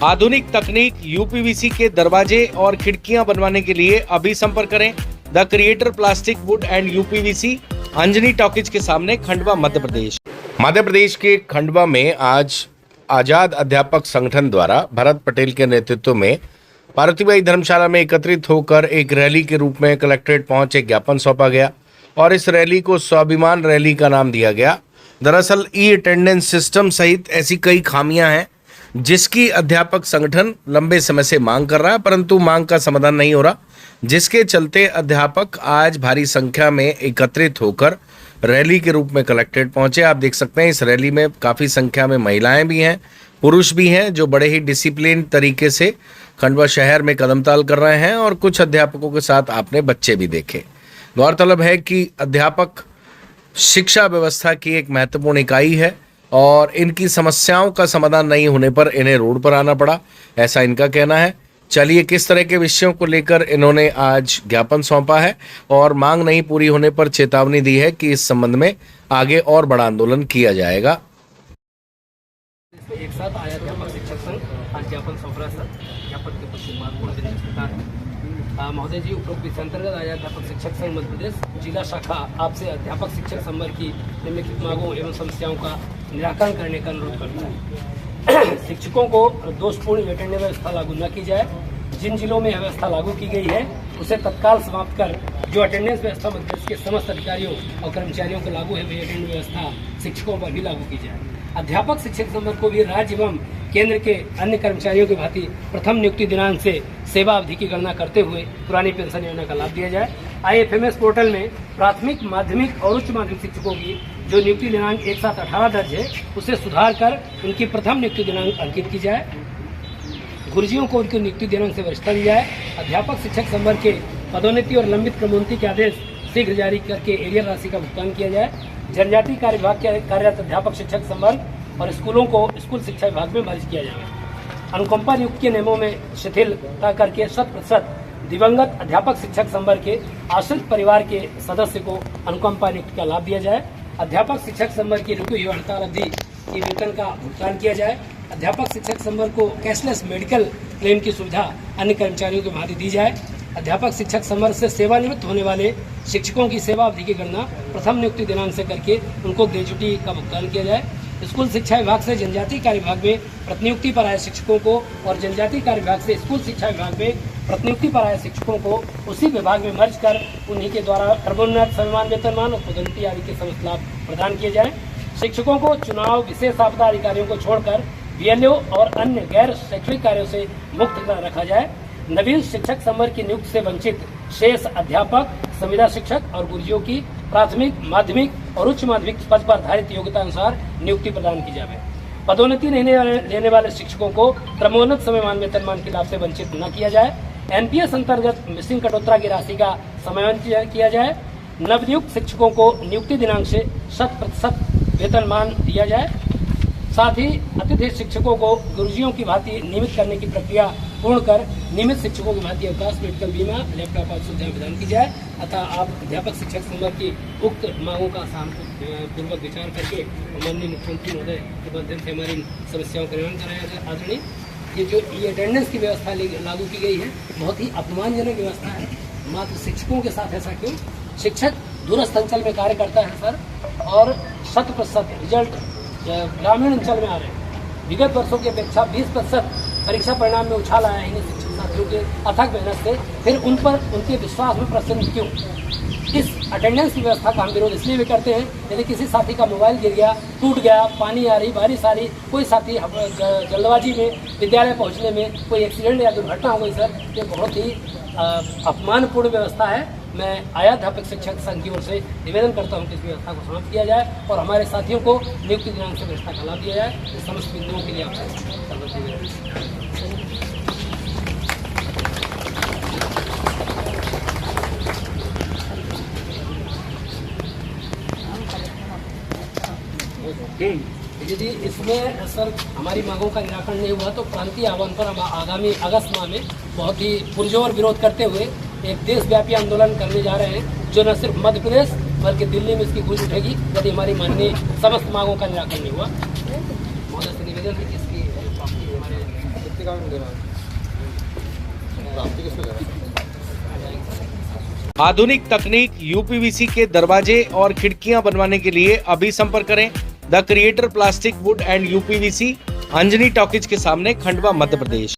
आधुनिक तकनीक यूपीवीसी के दरवाजे और खिड़कियां बनवाने के लिए अभी संपर्क करें the creator plastic would and UPVC, Anjani talkies के सामने, खंडवा, मध्य प्रदेश। मध्य प्रदेश के खंडवा में आज आजाद अध्यापक संगठन द्वारा भरत पटेल के नेतृत्व में पार्वतीबाई धर्मशाला में एकत्रित होकर एक रैली के रूप में कलेक्ट्रेट पहुंच एक ज्ञापन सौंपा गया और इस रैली को स्वाभिमान रैली का नाम दिया गया। दरअसल ई अटेंडेंस सिस्टम सहित ऐसी कई खामियां हैं जिसकी अध्यापक संगठन लंबे समय से मांग कर रहा है, परंतु मांग का समाधान नहीं हो रहा, जिसके चलते अध्यापक आज भारी संख्या में एकत्रित होकर रैली के रूप में कलेक्ट्रेट पहुंचे। आप देख सकते हैं इस रैली में काफ़ी संख्या में महिलाएं भी हैं, पुरुष भी हैं, जो बड़े ही डिसिप्लिन तरीके से खंडवा शहर में कदमताल कर रहे हैं और कुछ अध्यापकों के साथ आपने बच्चे भी देखे। गौरतलब है कि अध्यापक शिक्षा व्यवस्था की एक महत्वपूर्ण इकाई है और इनकी समस्याओं का समाधान नहीं होने पर इन्हें रोड पर आना पड़ा, ऐसा इनका कहना है। चलिए किस तरह के विषयों को लेकर इन्होंने आज ज्ञापन सौंपा है और मांग नहीं पूरी होने पर चेतावनी दी है कि इस संबंध में आगे और बड़ा आंदोलन किया जाएगा। एक साथ आया अध्यापक शिक्षक संघ आज ज्ञापन सौंप रहा है सर। ज्ञापन के कुछ महत्वपूर्ण दिन इस प्रकार है। महोदय जी, उपरोक्त विषय अंतर्गत आया अध्यापक शिक्षक संघ मध्य प्रदेश जिला शाखा आपसे अध्यापक शिक्षक संवर्ग की निम्नलिखित मांगों एवं समस्याओं का निराकरण करने का अनुरोध करता है। शिक्षकों को दोषपूर्ण अटेंडेंस व्यवस्था लागू न की जाए। जिन जिलों में व्यवस्था लागू की गई है उसे तत्काल समाप्त कर जो अटेंडेंस व्यवस्था मध्य प्रदेश के समस्त अधिकारियों और कर्मचारियों को लागू है वही अटेंडेंस व्यवस्था शिक्षकों पर भी लागू की जाए। अध्यापक शिक्षक संवर्ग को भी राज्य एवं केंद्र के अन्य कर्मचारियों की भांति प्रथम नियुक्ति दिनांक से सेवा अवधि की गणना करते हुए पुरानी पेंशन योजना का लाभ दिया जाए। IFMS पोर्टल में प्राथमिक, माध्यमिक और उच्च माध्यमिक शिक्षकों की जो नियुक्ति दिनांक एक साथ 18 दर्ज है उसे सुधार कर उनकी प्रथम नियुक्ति दिनांक अंकित की जाए। गुरुजियों को उनकी नियुक्ति दिनांक से वरिष्ठता दी जाए। अध्यापक शिक्षक संवर्ग के पदोन्नति और लंबित क्रमोन्नति के आदेश शीघ्र जारी करके एरियर राशि का भुगतान किया जाए। जनजातीय कार्य विभाग के कार्यरत अध्यापक शिक्षक संवर्ग और स्कूलों को स्कूल शिक्षा विभाग में मर्ज किया जाए। अनुकंपा नियुक्ति के नियमों में शिथिलता करके 100% दिवंगत अध्यापक शिक्षक संवर्ग के आश्रित परिवार के सदस्य को अनुकंपा नियुक्ति का लाभ दिया जाए। अध्यापक शिक्षक संवर्ग की रुकी हुई हड़ताल अवधि की वेतन का भुगतान किया जाए। अध्यापक शिक्षक संवर्ग को कैशलेस मेडिकल क्लेम की सुविधा अन्य कर्मचारियों की भांति दी जाए। अध्यापक शिक्षक संवर्ग से सेवानिवृत्त होने वाले शिक्षकों की सेवा अवधि की गणना प्रथम नियुक्ति दिनांक से करके उनको ग्रेजुटी का भुगतान किया जाए। स्कूल शिक्षा विभाग से जनजातीय कार्य विभाग में प्रतिनियुक्ति पर आए शिक्षकों को और जनजातीय कार्य विभाग से स्कूल शिक्षा विभाग में प्रतिनियुक्ति पर आए शिक्षकों को उसी विभाग में मर्ज कर उन्हीं के द्वारा क्रमोन्नत, सम्मान, वेतनमान और पदोन्नति आदि के समस्त लाभ प्रदान किए जाए। शिक्षकों को चुनाव, विशेष आपदा अधिकारियों को छोड़कर BLO और अन्य गैर शैक्षणिक कार्यों से मुक्त रखा जाए। नवीन शिक्षक संवर्ग की नियुक्ति से वंचित शेष अध्यापक, संविदा शिक्षक और गुरुजियों की प्राथमिक, माध्यमिक और उच्च माध्यमिक पद पर धारित योग्यता अनुसार नियुक्ति प्रदान की जाए। पदोन्नति लेने वाले शिक्षकों को क्रमोन्नत, समयमान, वेतनमान के लाभ से वंचित न किया जाए। NPS अंतर्गत मिसिंग कटौती की राशि का समायोजन किया जाए। नवनियुक्त शिक्षकों को नियुक्ति दिनांक से 100% वेतनमान दिया जाए। साथ ही अतिथि शिक्षकों को गुरुजियों की भांति नियमित करने की प्रक्रिया पूर्ण कर नियमित शिक्षकों की भांति अवकाश, मेडिकल बीमा, लैपटॉप आदि सुविधाएं प्रदान की जाए। अतः आप अध्यापक शिक्षक संवर्ग की उक्त मांगों का पूर्वक विचार करके माननीय मुख्यमंत्री महोदय के माध्यम से हमारी समस्याओं का निवारण कराया जाए। आदरणीय, ये जो ई अटेंडेंस की व्यवस्था लागू की गई है बहुत ही अपमानजनक व्यवस्था है। मात्र शिक्षकों के साथ ऐसा क्यों? शिक्षक दूरस्थ अंचल में कार्य करता है सर और 100% रिजल्ट ग्रामीण अंचल में आ रहे हैं। विगत वर्षों की अपेक्षा 20% परीक्षा परिणाम में उछाल आया है शिक्षक साथियों के अथक मेहनत से। फिर उन पर उनके विश्वास में प्रश्न क्यों? इस अटेंडेंस की व्यवस्था का हम विरोध इसलिए भी करते हैं, यदि किसी साथी का मोबाइल गिर गया, टूट गया, पानी आ रही, बारिश आ रही, कोई साथी जल्दबाजी में विद्यालय पहुंचने में कोई एक्सीडेंट या दुर्घटना हो गई सर, ये बहुत ही अपमानपूर्ण व्यवस्था है। मैं आया अध्यापक शिक्षक संघ की ओर से निवेदन करता हूं कि इस व्यवस्था को समाप्त किया जाए और हमारे साथियों को नियुक्ति दिनांक से व्यवस्था का लाभ दिया जाए। इस समस्त बिंदुओं के लिए आपसे यदि इसमें सर हमारी मांगों का निराकरण नहीं हुआ तो प्रांतीय आह्वान पर हम आगामी अगस्त माह में बहुत ही पुरजोर विरोध करते हुए एक देशव्यापी आंदोलन करने जा रहे हैं, जो न सिर्फ मध्य प्रदेश बल्कि दिल्ली में इसकी गूंज उठेगी यदि हमारी माननीय समस्त मांगों का निराकरण नहीं हुआ। महोदय से निवेदन है कि इसकी हमारे प्राप्ति का भी देना प्राप्ति किसको देना आधुनिक तकनीक यूपीवीसी के दरवाजे और खिड़कियां बनवाने के लिए अभी संपर्क करें the creator plastic would and UPVC, Anjani talkies के सामने, खंडवा, मध्य प्रदेश।